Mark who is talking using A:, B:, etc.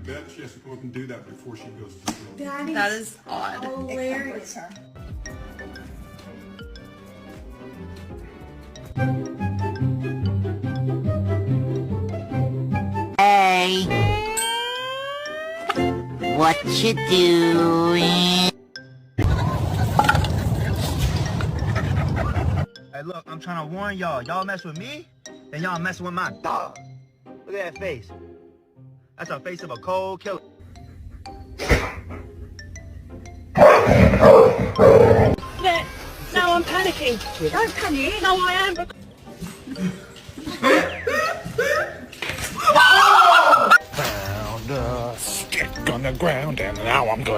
A: bed, she has to go up and do that before she goes to sleep.
B: That is odd.
C: Hilarious.
D: Hey, what you doing?
E: Hey, look, I'm trying to warn y'all. Y'all mess with me, then y'all messing with my dog. Look at that face. That's the face of a cold killer.
B: Now I'm panicking.
C: Don't panic.
B: No, I am.
F: Found a stick on the ground and now I'm going